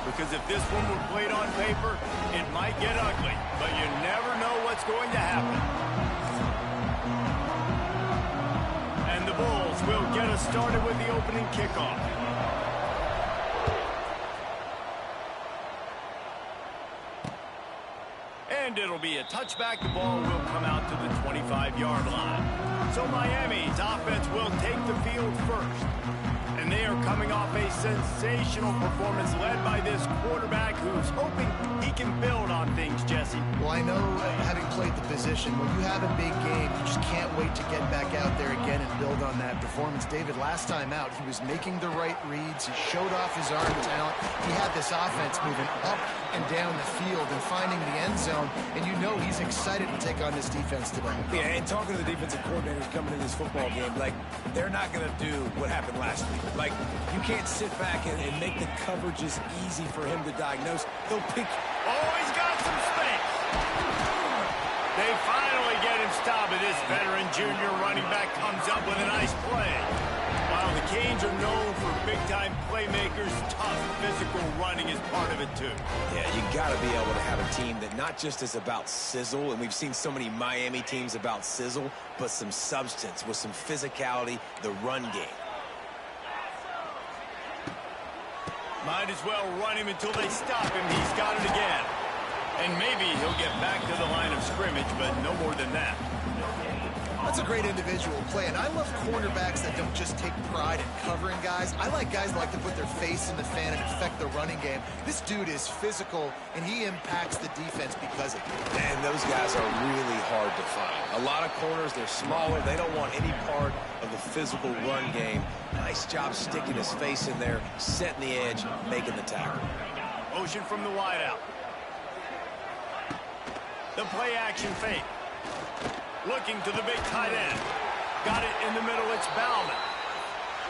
because if this one were played on paper, it might get ugly, but you never know what's going to happen. And the Bulls will get us started with the opening kickoff. And it'll be a touchback. The ball will come out to the 25-yard line. So Miami's offense will take the field first. And they are coming off a sensational performance led by this quarterback who's hoping he can build on things, Jesse. Well, I know having played the position, when you have a big game, you just can't wait to get back out there again and build on that performance. David, last time out, he was making the right reads. He showed off his arm talent. He had this offense moving up and down the field and finding the end zone. And you know he's excited to take on this defense today. Yeah, and talking to the defensive coordinators coming in this football game, like, they're not going to do what happened last week. Like, you can't sit back and make the coverages easy for him to diagnose. They'll pick. Oh, he's got some space. They finally get him stopped, and this veteran junior running back comes up with a nice play. While the Canes are known for big-time playmakers, tough physical running is part of it, too. Yeah, you got to be able to have a team that not just is about sizzle, and we've seen so many Miami teams about sizzle, but some substance with some physicality, the run game. Might as well run him until they stop him. He's got it again. And maybe he'll get back to the line of scrimmage, but no more than that. That's a great individual play, and I love cornerbacks that don't just take pride in covering guys. I like guys that like to put their face in the fan and affect the running game. This dude is physical, and he impacts the defense because of it. And those guys are really hard to find. A lot of corners, they're smaller. They don't want any part of the physical run game. Nice job sticking his face in there, setting the edge, making the tackle. Motion from the wideout. The play action fake. Looking to the big tight end. Got it in the middle, it's Bauman.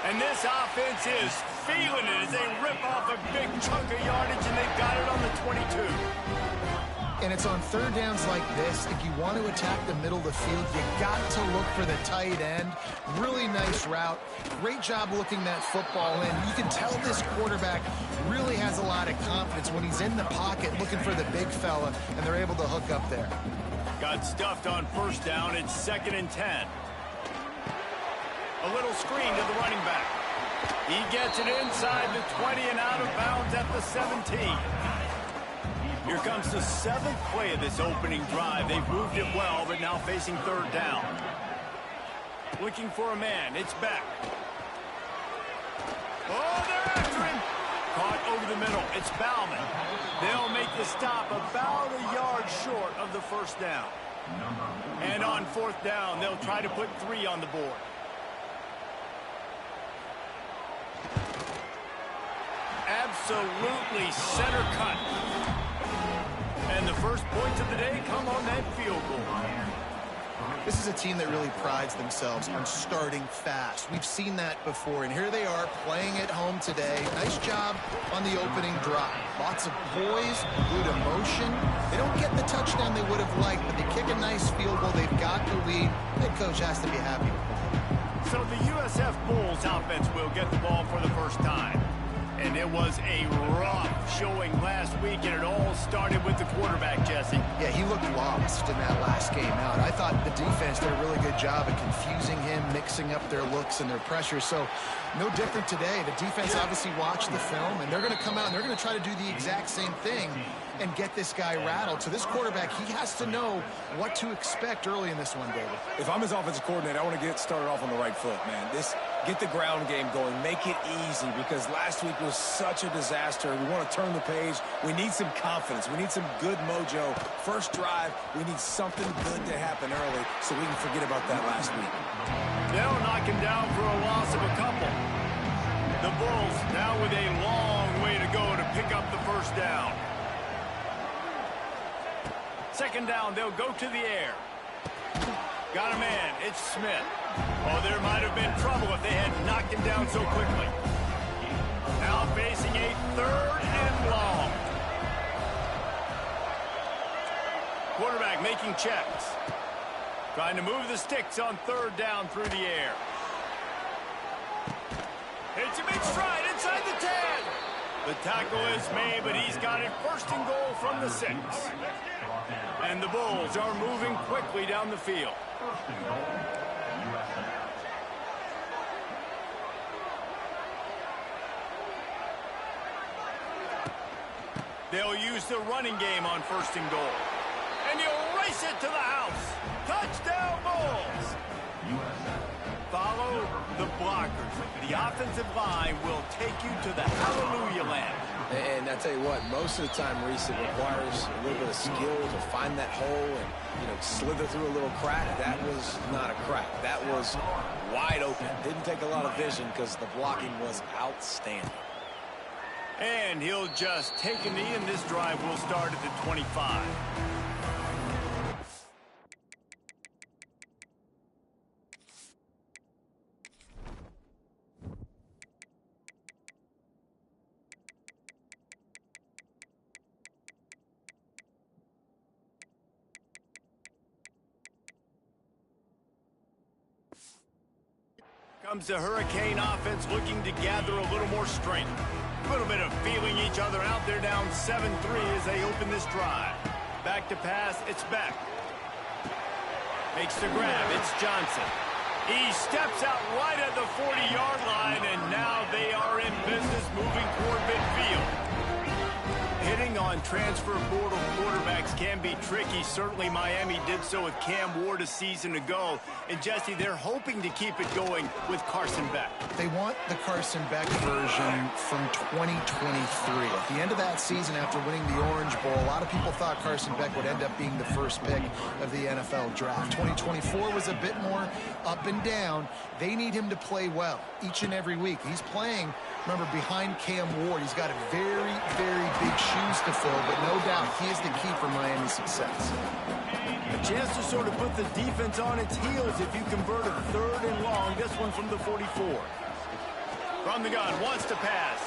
And this offense is feeling it as they rip off a big chunk of yardage, and they've got it on the 22. And it's on third downs like this. If you want to attack the middle of the field, you got to look for the tight end. Really nice route. Great job looking that football in. You can tell this quarterback really has a lot of confidence when he's in the pocket looking for the big fella, and they're able to hook up there. Got stuffed on first down. It's 2nd and 10. A little screen to the running back. He gets it inside the 20 and out of bounds at the 17. Here comes the 7th play of this opening drive. They've moved it well, but now facing third down. Looking for a man. It's Beck. Oh, they're after him. Caught over the middle. It's Bauman. They'll make the stop about a yard short of the first down. And on fourth down, they'll try to put 3 on the board. Absolutely center cut. And the first points of the day come on that field goal. This is a team that really prides themselves on starting fast. We've seen that before, and here they are playing at home today. Nice job on the opening drive. Lots of poise, good emotion. They don't get the touchdown they would have liked, but they kick a nice field goal. They've got the lead. Head coach has to be happy with that. So the USF Bulls offense will get the ball for the first time. And it was a rough showing last week, and it all started with the quarterback, Jesse. Yeah, he looked lost in that last game out. I thought the defense did a really good job of confusing him, mixing up their looks and their pressure. So no different today. The defense obviously watched the film, and they're going to come out and they're going to try to do the exact same thing and get this guy rattled. So this quarterback, he has to know what to expect early in this one, David. If I'm his offensive coordinator, I want to get started off on the right foot, man. Get the ground game going. Make it easy, because last week was such a disaster. We want to turn the page. We need some confidence. We need some good mojo. First drive, we need something good to happen early so we can forget about that last week. They'll knock him down for a loss of a couple. The Bulls now with a long way to go to pick up the first down. Second down, they'll go to the air. Got a man, it's Smith. Oh, there might have been trouble if they had knocked him down so quickly. Now facing a 3rd and long. Quarterback making checks. Trying to move the sticks on 3rd down through the air. It's a big stride inside the 10. The tackle is made, but he's got it first and goal from the 6. And the Bulls are moving quickly down the field. They'll use the running game on first and goal. And he'll race it to the house. Touchdown, Bulls! Follow the blockers. The offensive line will take you to the hallelujah land. And I tell you what, most of the time, Reese, it requires a little bit of skill to find that hole and, slither through a little crack. That was not a crack. That was wide open. Didn't take a lot of vision because the blocking was outstanding. And he'll just take a knee, and this drive will start at the 25. Comes the Hurricane offense looking to gather a little more strength. A little bit of feeling each other out. They're down 7-3 as they open this drive. Back to pass, it's Beck. Makes the grab, it's Johnson. He steps out right at the 40-yard line, and now they are in business moving toward midfield. Hitting on transfer portal quarterbacks can be tricky. Certainly Miami did so with Cam Ward a season ago. And Jesse, they're hoping to keep it going with Carson Beck. They want the Carson Beck version from 2023. At the end of that season, after winning the Orange Bowl, a lot of people thought Carson Beck would end up being the first pick of the NFL draft. 2024 was a bit more up and down. They need him to play well each and every week. He's playing, remember, behind Cam Ward. He's got a very, very big shoes to fill, but no doubt he is the key for Miami's success. A chance to sort of put the defense on its heels if you convert a 3rd and long. This one from the 44. From the gun, wants to pass.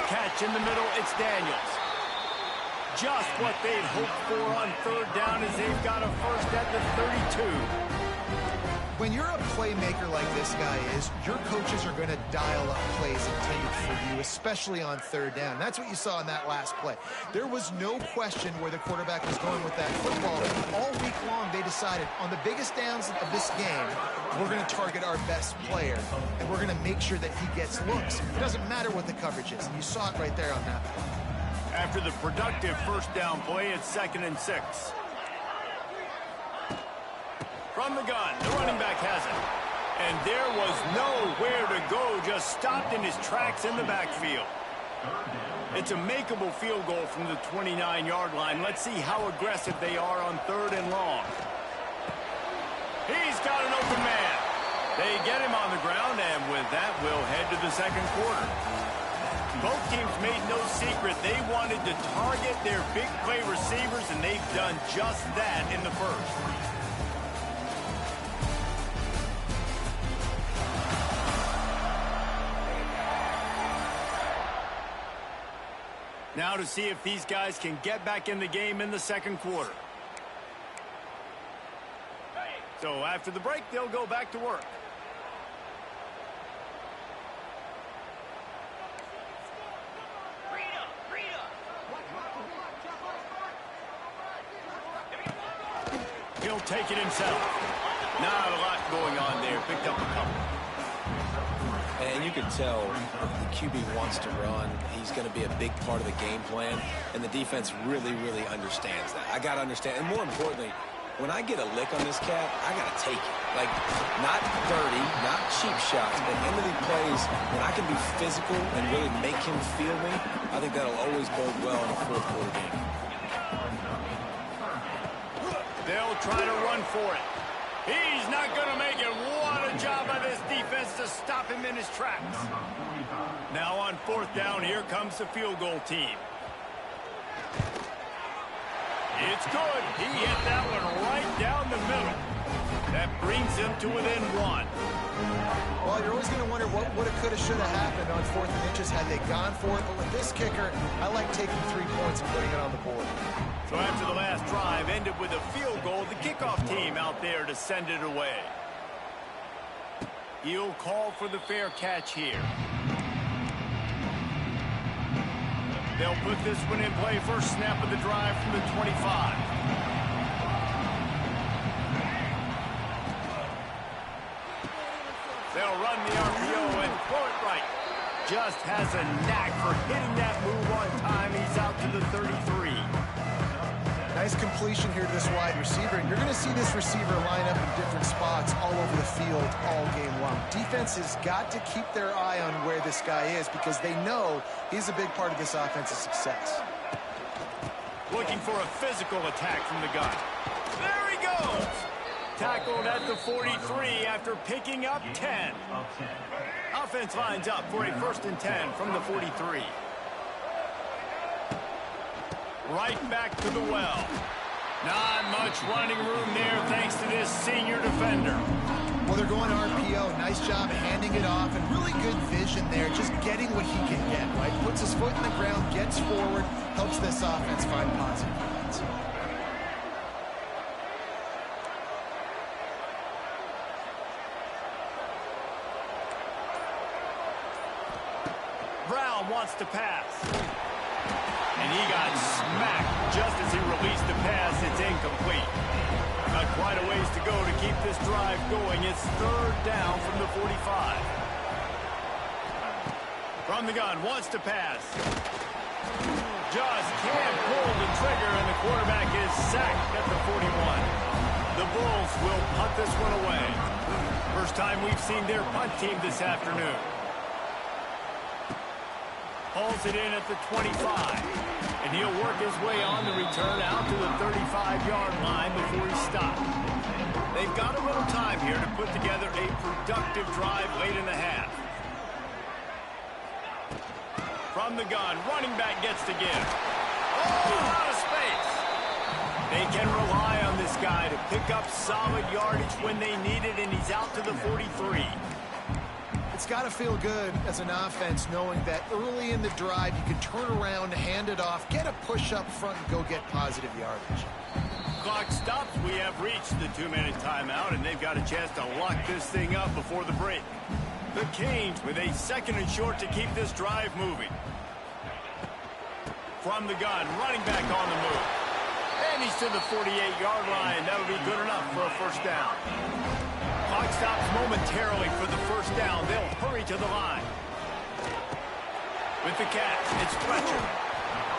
Catch in the middle, it's Daniels. Just what they'd hoped for on 3rd down as they've got a first at the 32. When you're a playmaker like this guy is, your coaches are going to dial up plays intended for you, especially on 3rd down. That's what you saw in that last play. There was no question where the quarterback was going with that football. All week long, they decided on the biggest downs of this game, we're going to target our best player, and we're going to make sure that he gets looks. It doesn't matter what the coverage is, and you saw it right there on that play. After the productive first down play, it's 2nd and 6. From the gun, the running back has it. And there was nowhere to go, just stopped in his tracks in the backfield. It's a makeable field goal from the 29-yard line. Let's see how aggressive they are on 3rd and long. He's got an open man. They get him on the ground, and with that, we'll head to the 2nd quarter. Both teams made no secret. They wanted to target their big play receivers, and they've done just that in the first. Now to see if these guys can get back in the game in the 2nd quarter. So after the break, they'll go back to work. He'll take it himself. Not a lot going on there. Picked up a couple. And you can tell the QB wants to run. He's going to be a big part of the game plan, and the defense really, really understands that. I got to understand, and more importantly, when I get a lick on this cat, I got to take it. Like, not dirty, not cheap shots, but end of the plays, when I can be physical and really make him feel me, I think that'll always bode well in a 4th quarter game. They'll try to run for it. He's not going to make it. What a job by this defense to stop him in his tracks. Now on 4th down, here comes the field goal team. It's good. He hit that one right down the middle. That brings him to within 1. Well, you're always going to wonder what woulda, coulda, shoulda happened on 4th and inches had they gone for it. But with this kicker, I like taking 3 points and putting it on the board. So after the last drive ended with a field goal, the kickoff team out there to send it away. He'll call for the fair catch here. They'll put this one in play first snap of the drive from the 25. They'll run the RPO and throw it right. Just has a knack for hitting that move on time. He's out to the 33. Nice completion here to this wide receiver. And you're going to see this receiver line up in different spots all over the field all game long. Defense has got to keep their eye on where this guy is because they know he's a big part of this offense's success. Looking for a physical attack from the gun. There he goes. Tackled at the 43 after picking up 10. Offense lines up for a 1st and 10 from the 43. Right back to the well. Not much running room there thanks to this senior defender. Well, they're going RPO. Nice job handing it off and really good vision there, just getting what he can get, right? Puts his foot in the ground, gets forward, helps this offense find positive points. Brown wants to pass. And he got smacked just as he released the pass. It's incomplete. Got quite a ways to go to keep this drive going. It's 3rd down from the 45. From the gun, wants to pass. Just can't pull the trigger, and the quarterback is sacked at the 41. The Bulls will punt this one away. First time we've seen their punt team this afternoon. Pulls it in at the 25. And he'll work his way on the return out to the 35-yard line before he stopped. They've got a little time here to put together a productive drive late in the half. From the gun, running back gets to give. Oh, out of space. They can rely on this guy to pick up solid yardage when they need it, and he's out to the 43. It's got to feel good as an offense knowing that early in the drive you can turn around, hand it off, get a push up front, and go get positive yardage. Clock stops. We have reached the 2-minute timeout, and they've got a chance to lock this thing up before the break. The Canes with a 2nd and short to keep this drive moving. From the gun, running back on the move. And he's to the 48-yard line. That'll be good enough for a 1st down. Clock stops momentarily for the 1st down. They'll hurry to the line. With the catch, it's Fletcher.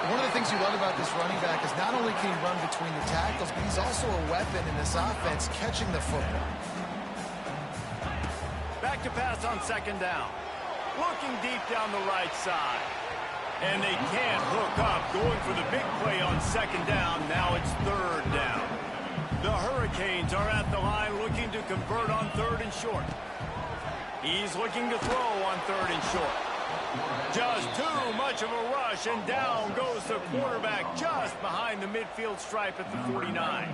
One of the things you love about this running back is not only can he run between the tackles, but he's also a weapon in this offense catching the football. Back to pass on 2nd down. Looking deep down the right side. And they can't hook up. Going for the big play on 2nd down. Now it's 3rd down. The Hurricanes are at the line looking to convert on 3rd and short. He's looking to throw on 3rd and short. Just too much of a rush, and down goes the quarterback just behind the midfield stripe at the 49.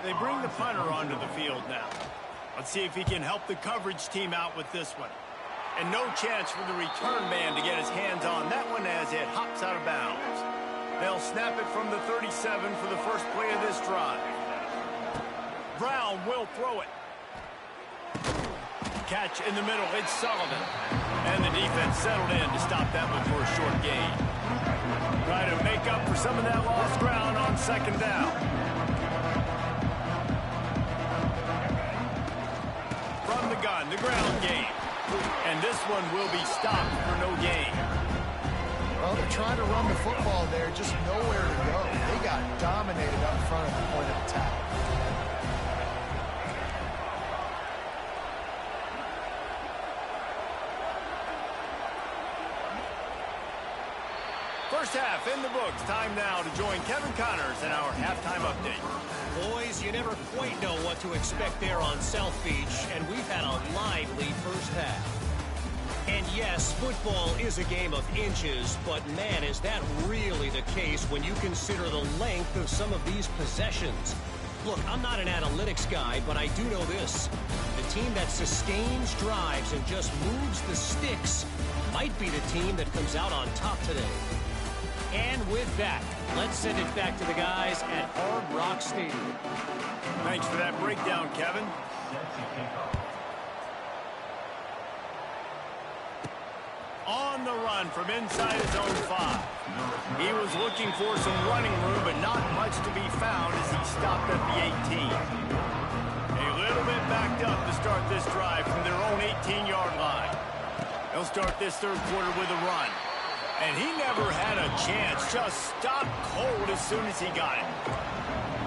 They bring the punter onto the field now. Let's see if he can help the coverage team out with this one. And no chance for the return man to get his hands on that one as it hops out of bounds. They'll snap it from the 37 for the first play of this drive. Brown will throw it. Catch in the middle. It's Sullivan. And the defense settled in to stop that one for a short gain. Try to make up for some of that lost ground on 2nd down. From the gun, the ground game. And this one will be stopped for no gain. Well, they're trying to run the football there, just nowhere to go. They got dominated up front at the point of attack. First half in the books. Time now to join Kevin Connors in our halftime update. Boys, you never quite know what to expect there on South Beach, and we've had a lively first half. And yes, football is a game of inches, but man, is that really the case when you consider the length of some of these possessions. Look, I'm not an analytics guy, but I do know this. The team that sustains drives and just moves the sticks might be the team that comes out on top today. And with that, let's send it back to the guys at Hard Rock Stadium. Thanks for that breakdown, Kevin. On the run from inside his own 5. was looking for some running room, but not much to be found as he stopped at the 18. A little bit backed up to start this drive from their own 18-yard line. They'll start this third quarter with a run. And he never had a chance, just stopped cold as soon as he got it.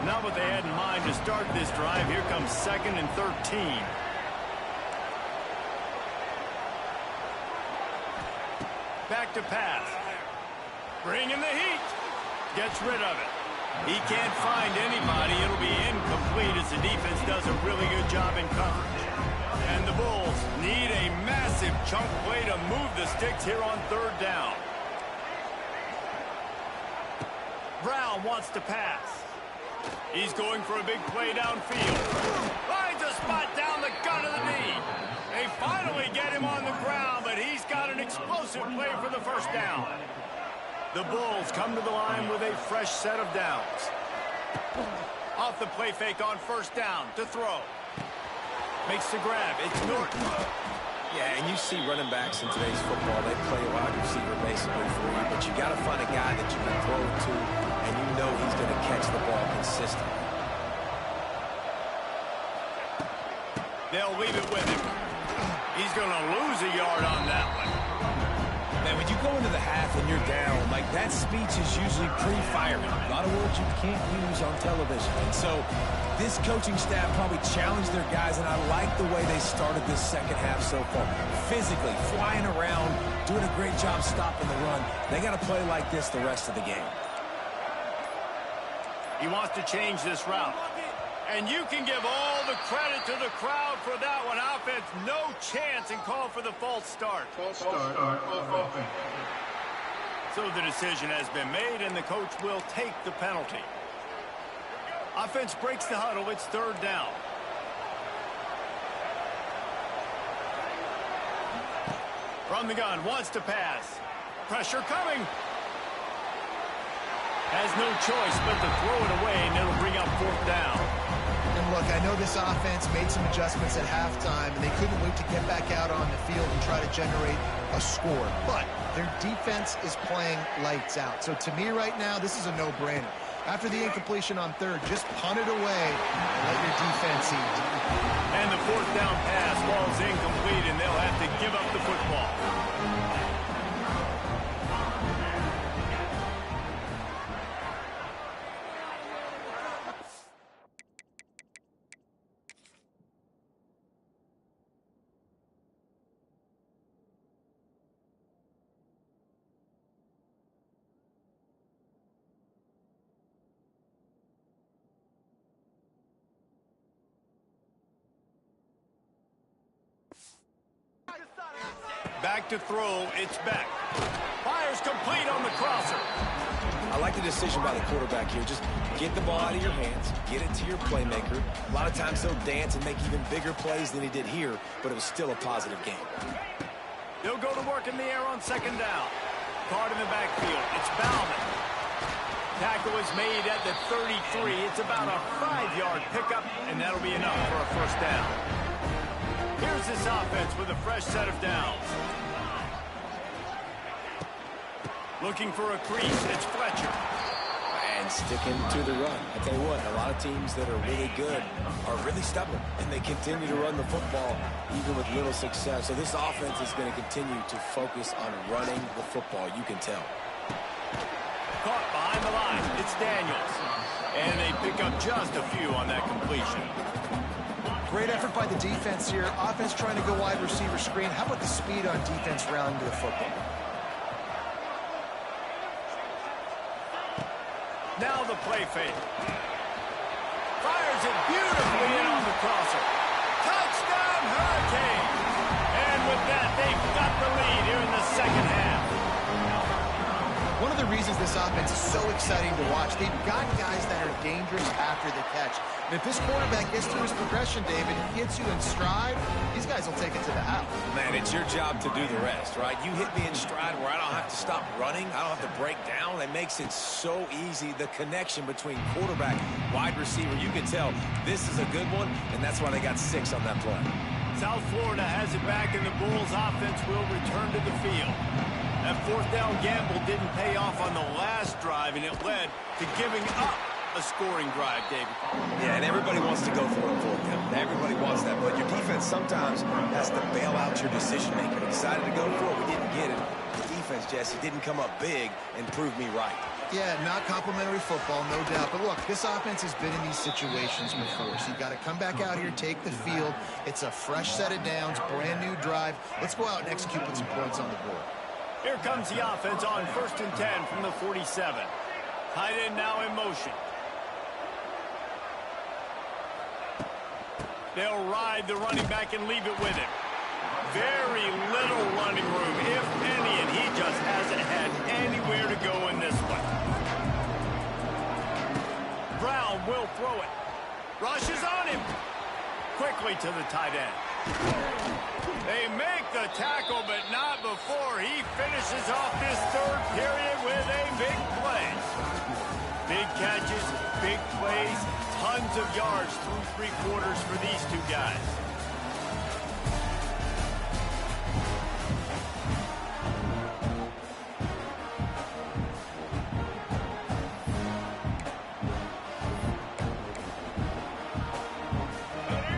Not what they had in mind to start this drive. Here comes 2nd and 13. Back to pass. Bringing the heat. Gets rid of it. He can't find anybody. It'll be incomplete as the defense does a really good job in coverage. And the Bulls need a massive chunk play to move the sticks here on 3rd down. Brown wants to pass. He's going for a big play downfield. Finds a spot down the gut of the knee. They finally get him on the ground, but he's got an explosive play for the first down. The Bulls come to the line with a fresh set of downs. Off the play fake on 1st down to throw. Makes the grab. It's Norton. Yeah, and you see running backs in today's football, they play a wide receiver basically for you, but you got to find a guy that you can throw it to, and you know he's going to catch the ball consistently. They'll leave it with him. He's going to lose a yard on that one. Man, when you go into the half and you're down, like that speech is usually pretty fiery. A lot of words you can't use on television. And so this coaching staff probably challenged their guys, and I like the way they started this second half so far. Physically, flying around, doing a great job stopping the run. They got to play like this the rest of the game. He wants to change this route. And you can give all the credit to the crowd for that one. Offense, no chance, and call for the false start. So the decision has been made, and the coach will take the penalty. Offense breaks the huddle. It's 3rd down. From the gun, wants to pass. Pressure coming. Has no choice but to throw it away, and it'll bring up 4th down. And look, I know this offense made some adjustments at halftime, and they couldn't wait to get back out on the field and try to generate a score. But their defense is playing lights out. So to me right now, this is a no-brainer. After the incompletion on 3rd, just punt it away and let your defense eat. And the 4th down pass falls incomplete, and they'll have to give up the football. Back to throw, it's back. Fires complete on the crosser. I like the decision by the quarterback here. Just get the ball out of your hands, get it to your playmaker. A lot of times he'll dance and make even bigger plays than he did here, but it was still a positive game. They'll go to work in the air on 2nd down. Caught in the backfield. It's Bauman. Tackle is made at the 33. It's about a 5-yard pickup, and that'll be enough for a 1st down. Here's this offense with a fresh set of downs. Looking for a crease, it's Fletcher. And sticking to the run. I tell you what, a lot of teams that are really good are really stubborn, and they continue to run the football even with little success. So this offense is going to continue to focus on running the football, you can tell. Caught behind the line, it's Daniels. And they pick up just a few on that completion. Great effort by the defense here. Offense trying to go wide receiver screen. How about the speed on defense rounding to the football? Now the play fake. Fires it beautifully in on the crosser. Touchdown, Hurricanes! And with that, they've got the lead here in the second half. One of the reasons this offense is so exciting to watch, they've got guys that are dangerous after the catch. And if this quarterback gets through his progression, David, gets you in stride, these guys will take it to the house. Man, it's your job to do the rest, right? You hit me in stride where I don't have to stop running. I don't have to break down. It makes it so easy. The connection between quarterback, wide receiver, you can tell this is a good one, and that's why they got 6 on that play. South Florida has it back, and the Bulls offense will return to the field. That 4th down gamble didn't pay off on the last drive. drive, and it led to giving up a scoring drive, David. Yeah, and everybody wants to go for it on fourth down. Everybody wants that, but your defense sometimes has to bail out your decision maker. They decided to go for it. We didn't get it. The defense, Jesse, didn't come up big and prove me right. Yeah, not complimentary football, no doubt. But look, this offense has been in these situations before, so you got to come back out here, take the field. It's a fresh set of downs, brand new drive. Let's go out and execute with some points on the board. Here comes the offense on 1st and 10 from the 47. Tight end now in motion. They'll ride the running back and leave it with him. Very little running room, if any, and he just hasn't had anywhere to go in this one. Brown will throw it. Rushes on him. Quickly to the tight end. They make the tackle, but not before he finishes off this third period with a big play. Big catches, big plays, tons of yards through three quarters for these two guys.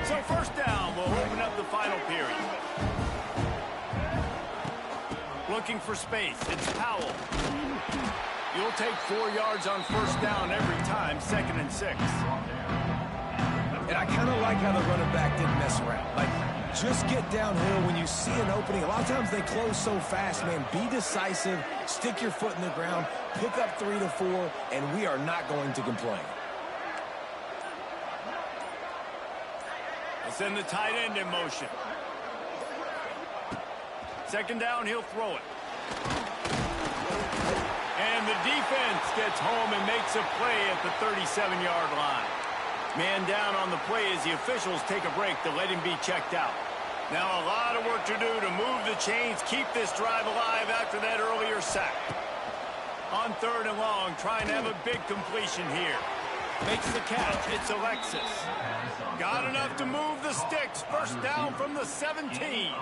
So first down will open up the final period. Looking for space, it's Powell. You'll take 4 yards on first down every time, 2nd and 6. And I kind of like how the running back didn't mess around. Like, just get downhill when you see an opening. A lot of times they close so fast, man. Be decisive, stick your foot in the ground, pick up 3 to 4, and we are not going to complain. They'll send the tight end in motion. 2nd down, he'll throw it. And the defense gets home and makes a play at the 37-yard line. Man down on the play as the officials take a break to let him be checked out. Now a lot of work to do to move the chains, keep this drive alive after that earlier sack. On 3rd and long, trying to have a big completion here. Makes the catch. It's Alexis. Got enough to move the sticks. First down from the 17.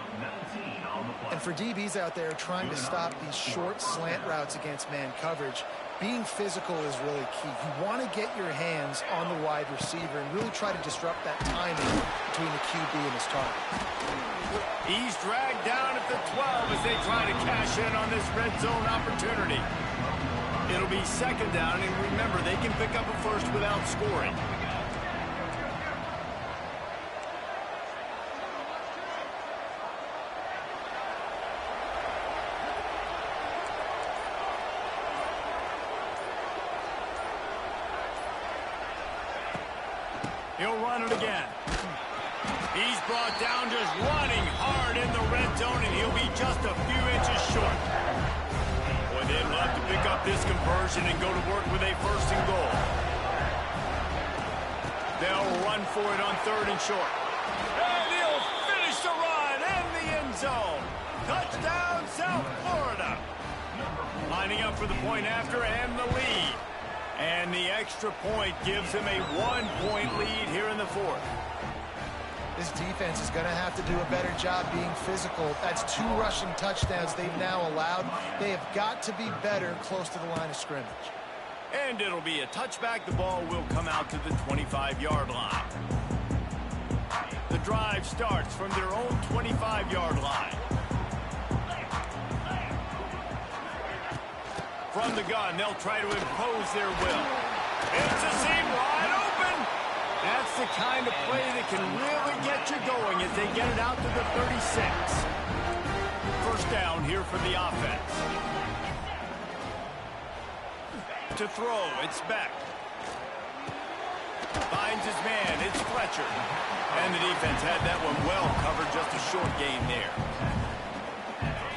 And for DBs out there trying to stop these short slant routes against man coverage, being physical is really key. You want to get your hands on the wide receiver and really try to disrupt that timing between the QB and his target. He's dragged down at the 12 as they try to cash in on this red zone opportunity. It'll be 2nd down, and remember, they can pick up a first without scoring. He'll run it again. He's brought down just running hard in the red zone, and he'll be just a few inches short. Boy, they'd love to pick up this conversion and go to work with a 1st and goal. They'll run for it on 3rd and short. And he'll finish the run in the end zone. Touchdown, South Florida. Lining up for the point after and the lead. And the extra point gives him a 1-point lead here in the 4th. This defense is going to have to do a better job being physical. That's 2 rushing touchdowns they've now allowed. They have got to be better close to the line of scrimmage. And it'll be a touchback. The ball will come out to the 25-yard line. The drive starts from their own 25-yard line. From the gun, they'll try to impose their will. It's a seam wide open. That's the kind of play that can really get you going as they get it out to the 36. First down here for the offense. To throw, it's Beck. Finds his man, it's Fletcher. And the defense had that one well covered, just a short gain there.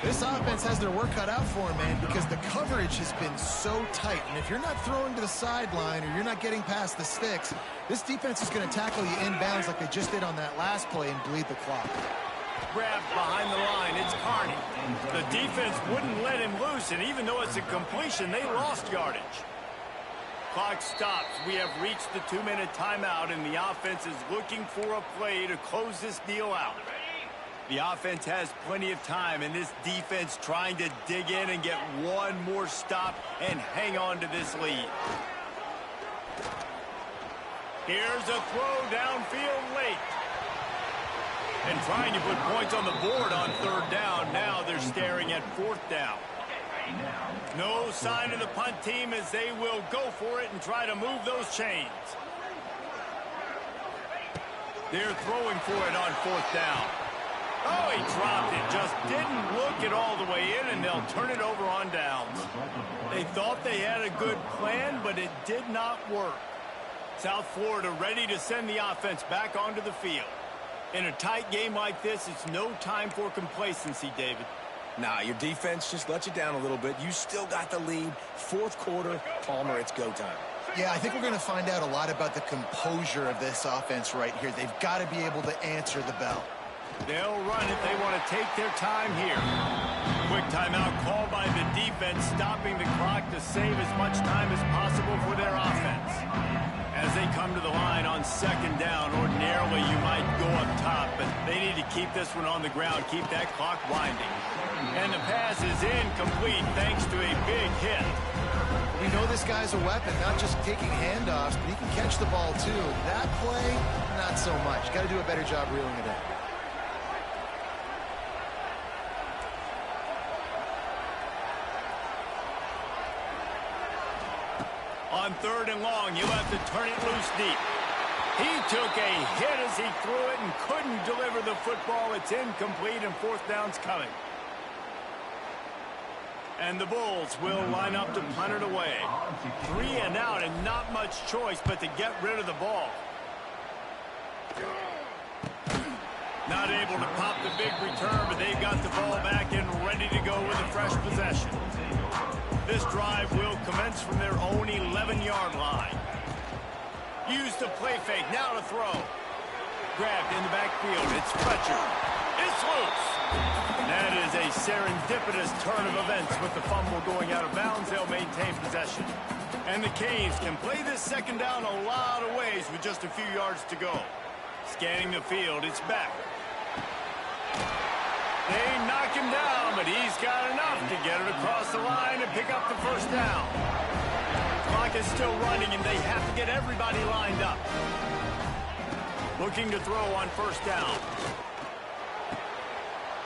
This offense has their work cut out for them, man, because the coverage has been so tight. And if you're not throwing to the sideline or you're not getting past the sticks, this defense is going to tackle you inbounds like they just did on that last play and bleed the clock. Grabbed behind the line, it's Carney. The defense wouldn't let him loose, and even though it's a completion, they lost yardage. Clock stops. We have reached the 2-minute timeout, and the offense is looking for a play to close this deal out. The offense has plenty of time, and this defense trying to dig in and get one more stop and hang on to this lead. Here's a throw downfield late. And trying to put points on the board on third down. Now they're staring at fourth down. No sign of the punt team as they will go for it and try to move those chains. They're throwing for it on fourth down. Oh, he dropped it. Just didn't look it all the way in, and they'll turn it over on downs. They thought they had a good plan, but it did not work. South Florida ready to send the offense back onto the field. In a tight game like this, it's no time for complacency, David. Nah, your defense just let you down a little bit. You still got the lead. Fourth quarter, Palmer, it's go time. Yeah, I think we're going to find out a lot about the composure of this offense right here. They've got to be able to answer the bell. They'll run it. They want to take their time here. Quick timeout called by the defense, stopping the clock to save as much time as possible for their offense. As they come to the line on second down, ordinarily you might go up top, but they need to keep this one on the ground, keep that clock winding. And the pass is incomplete thanks to a big hit. We know this guy's a weapon, not just taking handoffs, but he can catch the ball too. That play, not so much. Got to do a better job reeling it in. On third and long, you'll have to turn it loose deep. He took a hit as he threw it and couldn't deliver the football. It's incomplete, and fourth down's coming. And the Bulls will line up to punt it away. 3 and out, and not much choice but to get rid of the ball. Not able to pop the big return, but they've got the ball back and ready to go with a fresh possession. This drive will commence from their own 11-yard line. Use the play fake, now to throw. Grabbed in the backfield, it's Fletcher. It's loose. That is a serendipitous turn of events with the fumble going out of bounds. They'll maintain possession. And the Canes can play this second down a lot of ways with just a few yards to go. Scanning the field, it's back. They knock him down, but he's got enough to get it across the line and pick up the first down. Clock is still running, and they have to get everybody lined up. Looking to throw on first down.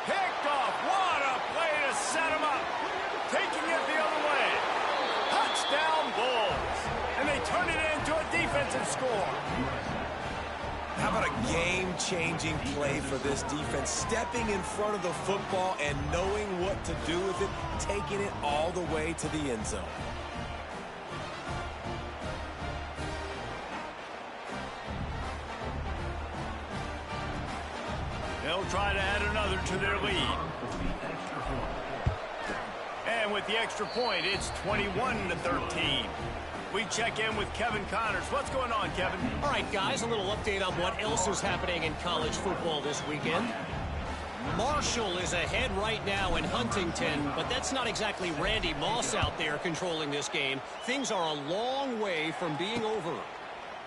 Picked off. What a play to set him up. Taking it the other way. Touchdown Bulls. And they turn it into a defensive score. How about a game-changing play for this defense? Stepping in front of the football and knowing what to do with it, taking it all the way to the end zone. They'll try to add another to their lead. And with the extra point, it's 21-13. We check in with Kevin Connors. What's going on, Kevin? All right, guys, a little update on what else is happening in college football this weekend. Marshall is ahead right now in Huntington, but that's not exactly Randy Moss out there controlling this game. Things are a long way from being over.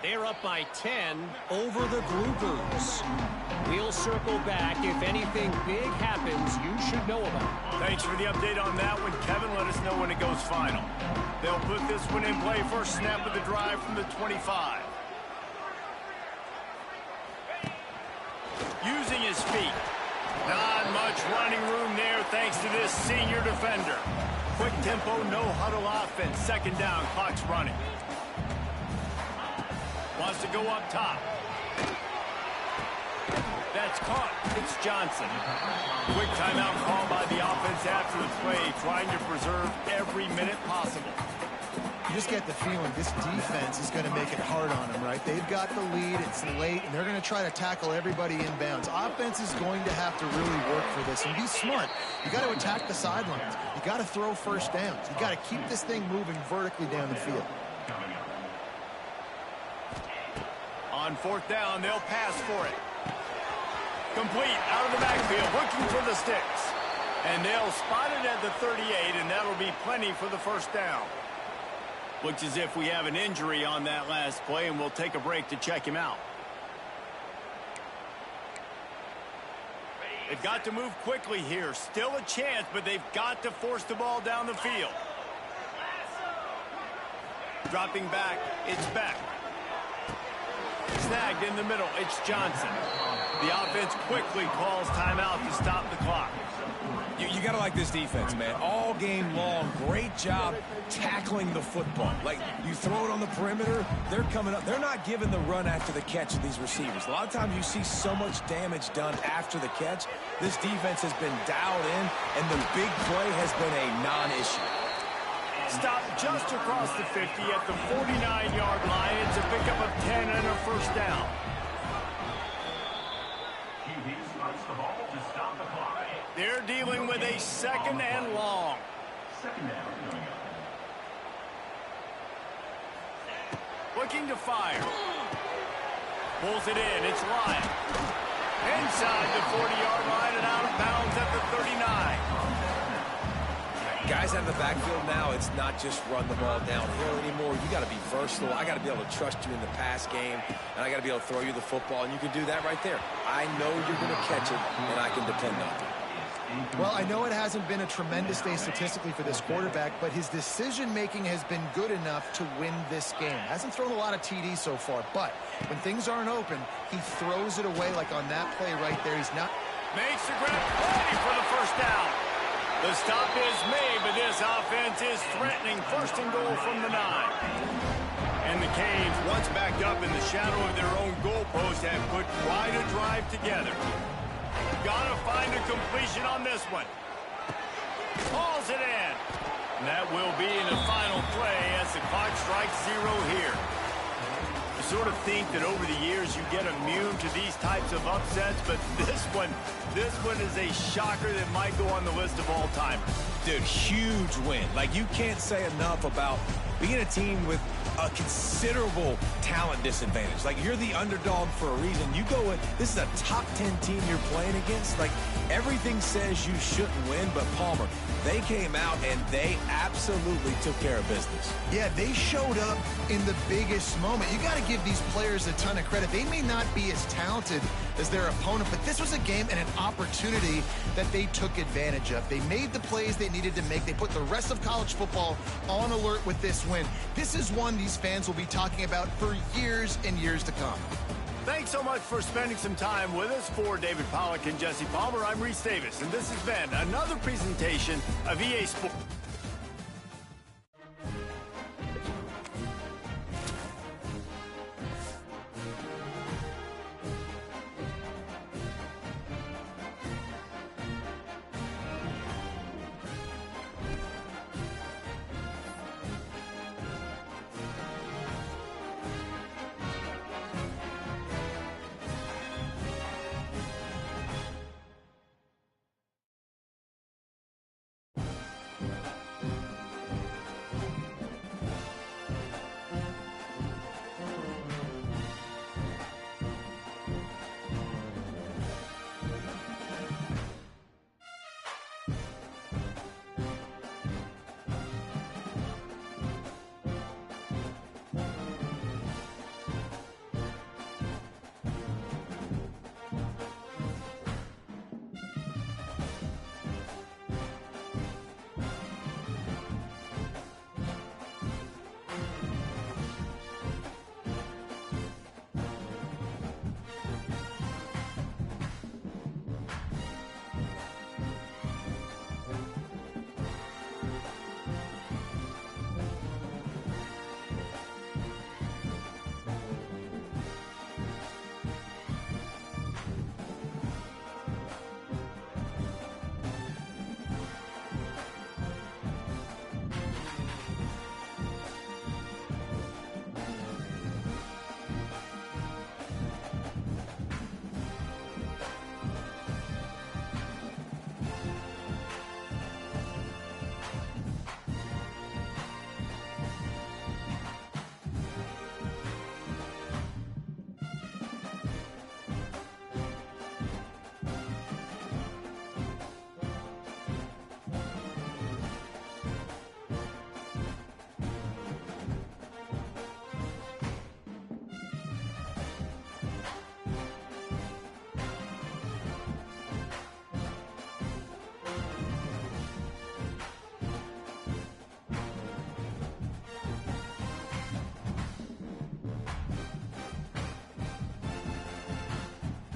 They're up by 10 over the Groupers. We'll circle back. If anything big happens, you should know about it. Thanks for the update on that one, Kevin. Let us know when it goes final. They'll put this one in play. First snap of the drive from the 25. Using his feet. Not much running room there thanks to this senior defender. Quick tempo, no huddle offense. Second down, clock's running. Wants to go up top. That's caught. It's Johnson. Quick timeout called by the offense after the play, trying to preserve every minute possible. You just get the feeling this defense is going to make it hard on them, right? They've got the lead, it's late, and they're going to try to tackle everybody inbounds. Offense is going to have to really work for this and be smart. You got to attack the sidelines. You got to throw first downs. You got to keep this thing moving vertically down the field. On fourth down, they'll pass for it. Complete out of the backfield, looking for the sticks. And they'll spot it at the 38, and that'll be plenty for the first down. Looks as if we have an injury on that last play, and we'll take a break to check him out. They've got to move quickly here. Still a chance, but they've got to force the ball down the field. Dropping back, it's Beck. Snagged in the middle, it's Johnson. The offense quickly calls timeout to stop the clock. You got to like this defense, man. All game long, great job tackling the football. Like, you throw it on the perimeter, they're coming up. They're not giving the run after the catch of these receivers. A lot of times you see so much damage done after the catch. This defense has been dialed in, and the big play has been a non-issue. Stop just across the 50 at the 49-yard line. It's a pickup of 10 and a first down. They're dealing with a second and long. Looking to fire. Pulls it in. It's Lyon. Inside the 40-yard line and out of bounds at the 39. Guys out in the backfield now, it's not just run the ball downhill anymore. You got to be versatile. I got to be able to trust you in the pass game, and I got to be able to throw you the football, and you can do that right there. I know you're going to catch it, and I can depend on it. Well, I know it hasn't been a tremendous day statistically for this quarterback, but his decision-making has been good enough to win this game. Hasn't thrown a lot of TDs so far, but when things aren't open, he throws it away like on that play right there. He's not... Makes the grab, ready for the first down. The stop is made, but this offense is threatening first and goal from the 9. And the Canes, once backed up in the shadow of their own goalpost, have put quite a drive together. Gotta find a completion on this one. Hauls it in. And that will be in the final play as the clock strikes 0 here. You sort of think that over the years you get immune to these types of upsets, but this one is a shocker that might go on the list of all-timers. Dude, huge win. Like, you can't say enough about being a team with a considerable talent disadvantage. Like, you're the underdog for a reason. You go in, this is a top 10 team you're playing against. Like, everything says you shouldn't win, but Palmer, they came out and they absolutely took care of business. Yeah, they showed up in the biggest moment. You got to give these players a ton of credit. They may not be as talented as their opponent, but this was a game and an opportunity that they took advantage of. They made the plays they needed to make. They put the rest of college football on alert with this win. This is one these fans will be talking about for years and years to come. Thanks so much for spending some time with us. For David Pollack and Jesse Palmer, I'm Reese Davis, and this has been another presentation of EA Sports.